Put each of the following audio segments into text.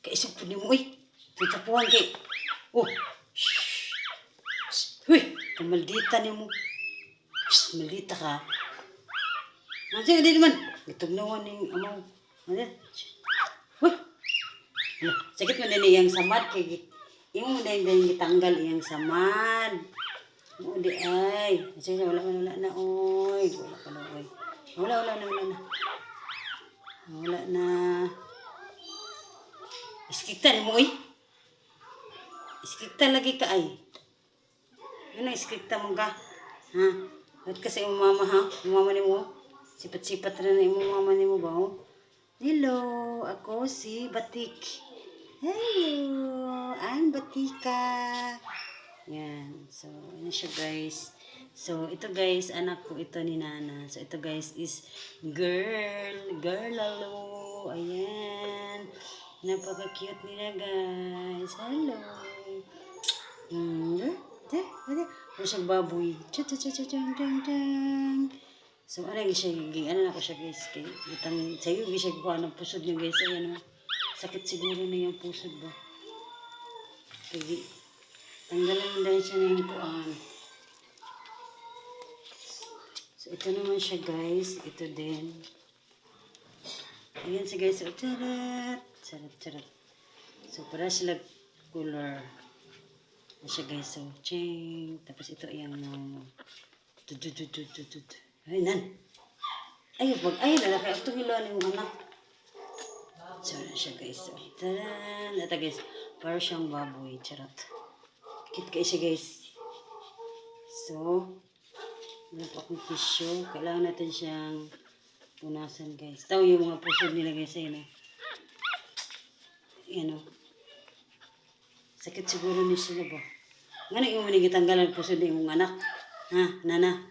Kaisip po ni mo, uy. Titapuan kay. Oh. Shhh. Huy. Maldita ni mo. Shhh. Maldita ka. Nandiyan, hindi naman. Itugnawan ng amaw. Nandiyan. Huy. Sakit mo din iyang samad. Imo mo din gitanggal iyang samad. Oo di ay. Sige, wala na. Oy. Wala ka na, oy. Wala na. Wala na. Iskiktan mo, oy. Iskiktan lagi ka, ay. Ano, iskiktan mo ka? Ha? Ba't kasi umama, ha? Umama ni mo? Sipat-sipat na umama ni mo ba, oh? Hello, ako si Batik. Hello, I'm Batika. Yan. So, ano siya, guys. So, ito, guys, anak ko ito ni Nana. So, ito, guys, is girl lalo. Ayan. Napaka-cute nila, guys. Hello. Ano siyang baboy. So, ano siya, ano na ko siya, guys. Sa'yo, siya ko, anong pusod niya, guys. Ayan, sakit siguro na yung pusod ba. Kaya, tanggalan dahil siya na yung kuan. So, ito naman siya, guys. Ito din. Ayan siya, guys. So, charat. So, para sila color. Ayan siya, guys. So, ching. Tapos ito yung ay, nan. Ayaw, lalaki. Ito hilawan yung anak. So, ayan siya, guys. So, taran. Ito, guys. Para siyang baboy. Charat. Kit kayo siya, guys. So, wala pa akong tissue. Kailangan natin siyang punasan, guys. Tahu yung mga pusod nila, guys. Ayan, Ayan, sakit siguro ni sila ba? Nga yung manigitanggalan pusod na yung anak. Ha, Nana?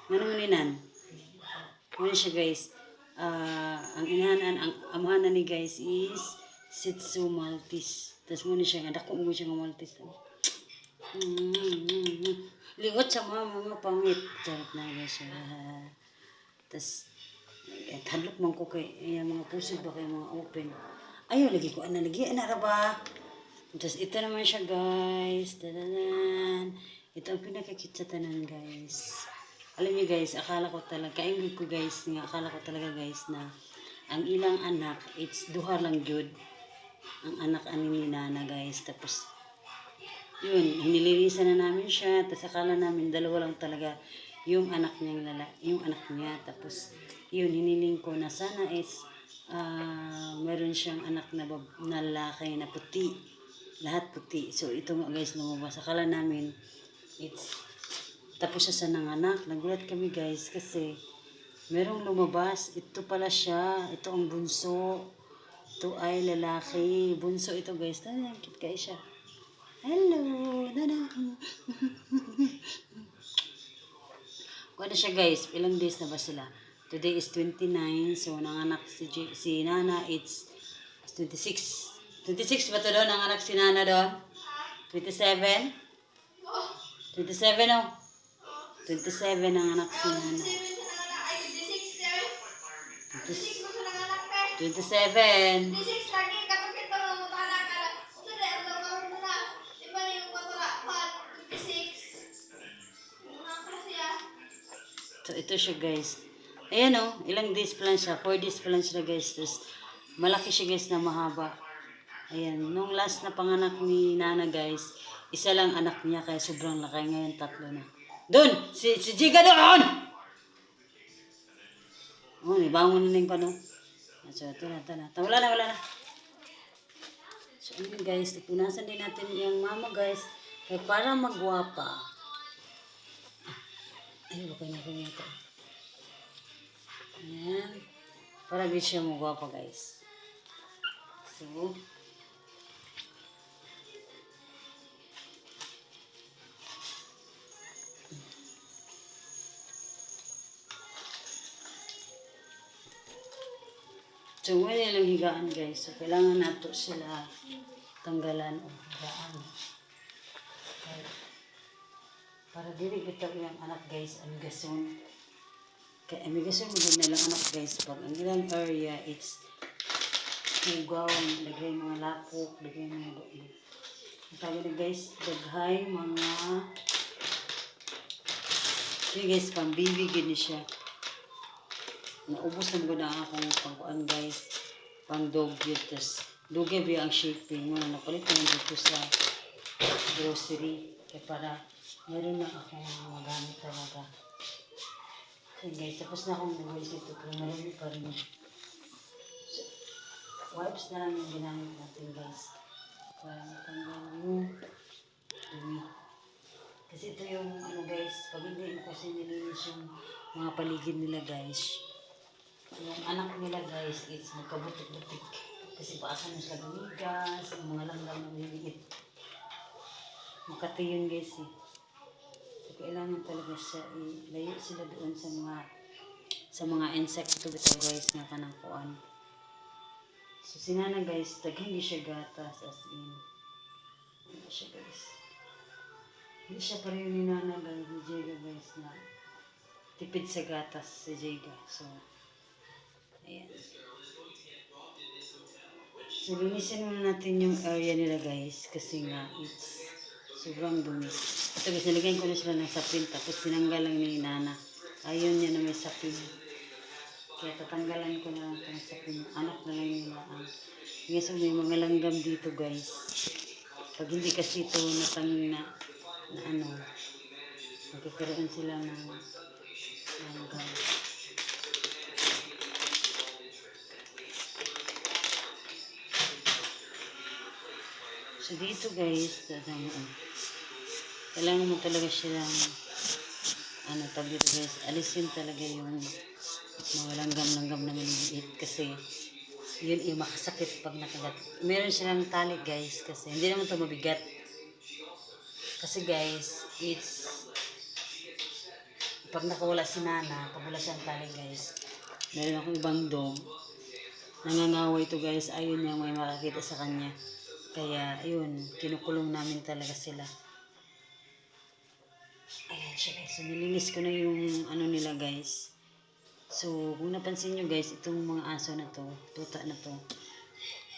Nga nung ninan? Ano siya, guys? Ang amahanan ni guys is Shih Tzu Maltese. Tapos muna siya, dako mo siya ng Maltese. Ligot sa mga pangit. Charot na guys siya. Tapos, hadlok man ko kay mga pusod ba kay mga open. Ayaw, lagi ko, lagi, ba? Tapos, ito naman siya, guys. Tadanan. Ito ang pinakakit sa tanan, guys. Alam niyo, guys, akala ko talaga, kaingin ko, guys, akala ko talaga, guys, na ang ilang anak, it's duha lang yun. Ang anak ani ni Nana, guys. Tapos, yun, hinilinisan na namin siya. Tapos, akala namin, dalawa lang talaga yung anak niya, yung anak niya. Tapos, yun, hiniling ko na sana is, meron siyang anak na lalaki na puti. Lahat puti. So, ito nga, guys, lumabas. Akala namin, tapos siya sa nanganak. Nagulat kami, guys, kasi merong lumabas. Ito pala siya. Ito ang bunso. Ito ay lalaki. Bunso ito, guys. Cute kayo siya. Hello. Nana. Kung ano siya, guys. Ilang days na ba sila? Today is 29. So, nanganak si Nana. It's 26. 26 ba ito doon? Nanganak si Nana doon? 27? 27 oh. 27 nanganak si Nana. 27. So, ito siya, guys. Ayan, ilang days pa lang siya. 4 days pa lang siya, guys. Tapos, malaki siya, guys, na mahaba. Ayan. Nung last na panganak ni Nana, guys, isa lang anak niya, kaya sobrang laki. Ngayon, 3 na. Doon! Si Jiga doon! Ibangon na yung pano. So, ito na. Wala na. So, ayun, guys. Punasan din natin yung mama, guys. Kaya para magwapa. Ay, baka na ko ito. Ayan. Para di siya magwapa, guys. So, ngayon lang higaan, guys. So, kailangan nato sila tanggalan o higaan. Para dili bitaw yung anak, guys, amigason. Kaya amigason mo na lang anak, guys. Pag ang ilang area, it's ugaw, lagay mga lapok, lagay mga tawag na guys, daghay mga okay guys, pambibigyan niya siya. Naubos na mga na akong pangkuan guys, pang dog yun, tas dugay ba ang shipping mo, napalit na dito sa grocery, kaya para meron na akong magamit talaga. Okay guys, tapos na akong guys ito, pero marami pa rin. So, wipes na lang yung ginamit natin guys, para matanggal yung dumi. Kasi ito yung ano guys, pag hindi mo kasi nilinis yung mga paligid nila guys, yung anak nila guys, it's magkabutik-butik. Kasi paasan na sila gumigas, yung mga langgam na maliliit. Makati yun guys eh. So, kailangan talaga siya, ilayo sila doon sa mga insekto bitaw guys na kanangkuan. So sinana guys, hindi siya gatas as in. Hindi siya guys. Hindi siya pareho ni Nana guys, ni Jega guys na tipid sa gatas si Jega. So, ayan. So, linisin muna natin yung area nila guys kasi nga it's sobrang dumi. Ito guys, nilagyan ko na sila ng sapin tapos tinanggal lang ni Nana. Ayun niya na may sapin. Kaya tatanggalan ko na lang itong sapin. Anak na lang nila. Yes, so may mga langgam dito guys. Pag hindi kasi ito na ano, magkakaroon sila ng langgam. So dito guys, kailangan mo talaga silang ano tawag dito guys, alisin talaga yung mga langgam-langgam na maliliit kasi yun yung makasakit pag nakagat. Meron silang tali guys kasi hindi naman ito mabigat. Kasi guys, it's pag nakawala si Nana, pag wala siyang tali guys, meron akong ibang dog. Nangangaway ito guys, ayun niya may makakita sa kanya. Kaya, ayun, kinukulong namin talaga sila. Ayan siya guys. So, nilinis ko na yung ano nila guys. So, kung napansin nyo guys, itong mga aso na to, tuta na to,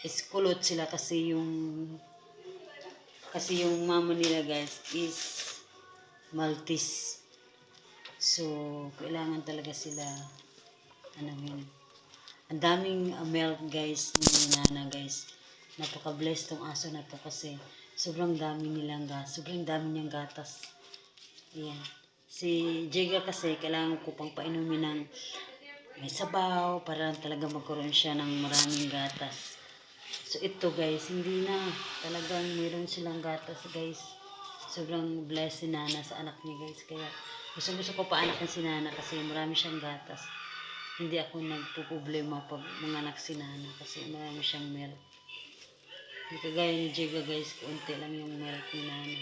is kulot sila kasi yung mama nila guys is Maltese. So, kailangan talaga sila, ano yun, ang daming milk guys ni Nana guys. Napaka-blessed tong aso na to kasi sobrang dami nilang gas, sobrang dami niyang gatas. Ayan. Si Jega kasi kailangan ko pang painumin ng may sabaw para talaga magkaroon siya ng maraming gatas. So ito guys, hindi na talagang meron silang gatas guys. Sobrang blessed si Nana sa anak niya guys. Kaya gusto ko paanakin si Nana kasi marami siyang gatas. Hindi ako nagpo-problema pag manganak si Nana kasi marami siyang milk. Hindi kagaya ni Jega guys, konti lang yung milk ni Nana.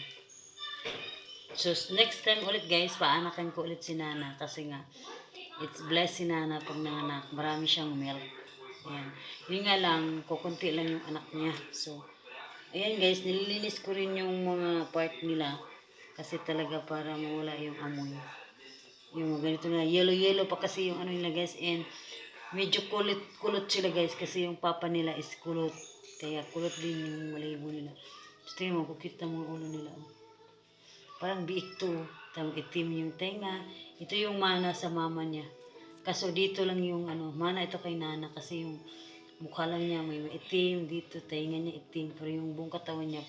So next time ulit guys, paanakan ko ulit si Nana kasi nga it's blessed si Nana pag nanganak. Marami siyang milk. Ayan. Yun nga lang, kukunti lang yung anak niya. So, ayan guys, nililinis ko rin yung mga part nila kasi talaga para mawala yung amoy. Yung ganito na, yellow pa kasi yung ano nila guys, and medyo kulot sila guys kasi yung papa nila is kulot. Kaya kulot din yung malayibo nila. So, tingnan mo, kukita mga ulo nila. Parang biik to. Tamang itim yung tenga. Ito yung mana sa mama niya. Kaso dito lang yung ano, mana ito kay Nana kasi yung mukha lang niya may itim dito, tenga niya itim. Pero yung buong katawan niya,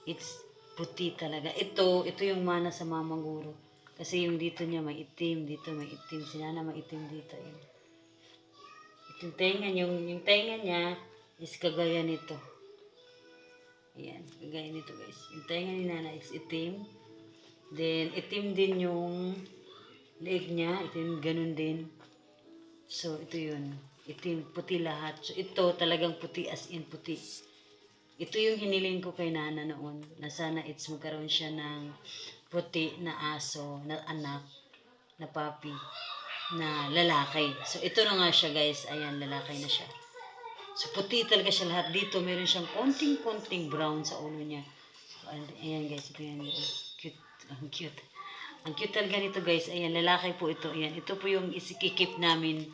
it's puti talaga. Ito yung mana sa mama guro. Kasi yung dito niya may itim, dito may itim. Si Nana may itim dito. Yun. Yung tenga niya is kagaya nito. Ayan, kagaya nito guys. Yung tenga ni Nana is itim. Then, itim din yung leeg niya. Itim, ganun din. So, ito yun. Itim, puti lahat. So, ito talagang puti as in puti. Ito yung hiniling ko kay Nana noon. Na sana it's magkaroon siya ng puti na aso, na anak, na papi, na lalaki. So, ito na nga siya guys. Ayan, lalaki na siya. So, puti talaga siya lahat. Dito, meron siyang konting brown sa ulo niya. So, ayan guys, ito yan. Cute. Ang cute. Ang cute talaga nito guys. Ayan, lalaki po ito. Ayan, ito po yung isikikip namin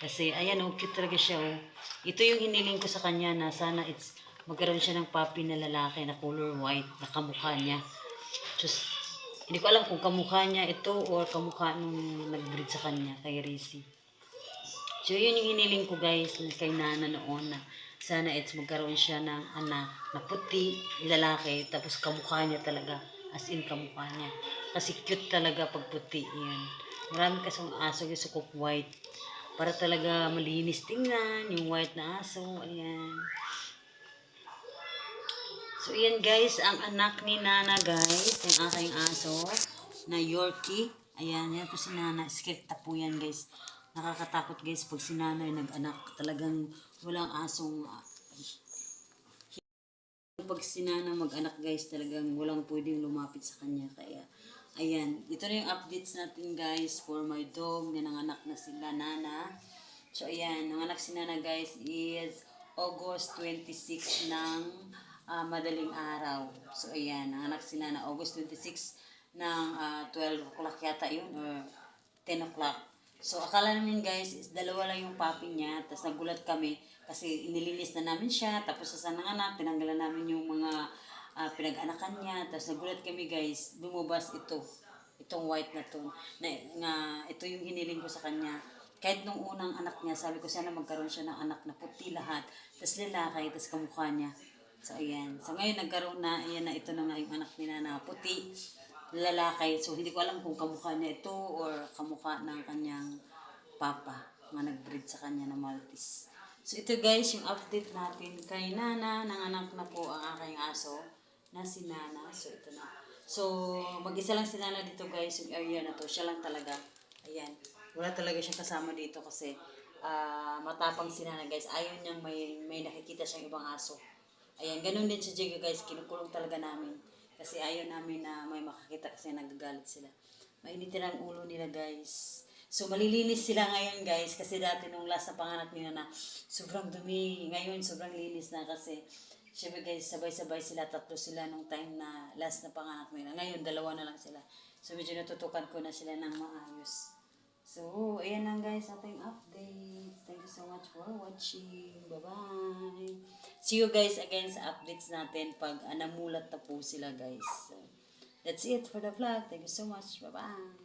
Kasi, ayan, oh, cute talaga siya, oh. Ito yung hiniling ko sa kanya na sana magkaroon siya ng puppy na lalaki na color white na kamukha niya. Just, hindi ko alam kung kamukha niya ito or kamukha nung nag-breed sa kanya, kay Rizzy. So, yun yung hiniling ko guys, kay Nana noon na sana magkaroon siya ng anak na puti, lalaki, tapos kamukha niya talaga. As in, kamukha niya. Kasi cute talaga pag puti. Yan. Marami kasong aso yung sukok white. Para talaga malinis tingnan, yung white na aso. Ayan. So, yan guys, ang anak ni Nana guys, yung aking aso na Yorkie. Ayan, yan po si Nana. Skekta po yan guys. Nakakatakot guys pag si Nana ay nag-anak. Talagang walang asong pag si Nana mag-anak guys, talagang walang pwedeng lumapit sa kanya. Kaya, ayan. Ito na yung updates natin guys for my dog na nanganak na sila Nana. So, ayan. Nanganak si Nana guys is August 26 ng madaling araw. So, ayan. Nanganak si Nana August 26 ng 12 o'clock yata yun or 10 o'clock. So, akala namin guys, is dalawa lang yung papi niya. Tapos nagulat kami kasi inilinis na namin siya. Tapos sa nanganak, tinanggalan namin yung mga pinag-anakan niya. Tapos nagulat kami guys, lumabas ito. Itong white na to. Ito yung hiniling ko sa kanya. Kahit nung unang anak niya, sabi ko sana magkaroon siya ng anak na puti lahat. Tapos lalaki, tapos kamukha niya. So, ayan. So, ngayon nagkaroon na, ayan na, ito na nga yung anak nila na puti lalaki. So, hindi ko alam kung kamukha niya ito or kamukha ng kanyang papa na nag-breed sa kanya ng Maltese. So, ito guys, yung update natin kay Nana. Nanganak na po ang aking aso na si Nana. So, ito na. So, mag-isa lang si Nana dito guys, yung area na to. Siya lang talaga. Ayan. Wala talaga siyang kasama dito kasi matapang si Nana guys. Ayaw niyang may nakikita siyang ibang aso. Ayan, ganun din si Jigo guys. Kinukulong talaga namin. Kasi ayaw namin na may makakita kasi nagagalit sila. Mainitin ang ulo nila guys. So malilinis sila ngayon guys kasi dati nung last na panganak nila na sobrang dumi. Ngayon sobrang linis na kasi syempre guys sabay-sabay sila, tatlo sila nung time na last na panganak nila. Ngayon dalawa na lang sila. So medyo natutukan ko na sila ng maayos. So, ayan lang guys ating update. Thank you so much for watching. Bye-bye. See you guys again sa updates natin pag namulat na po sila guys. So, that's it for the vlog. Thank you so much. Bye-bye.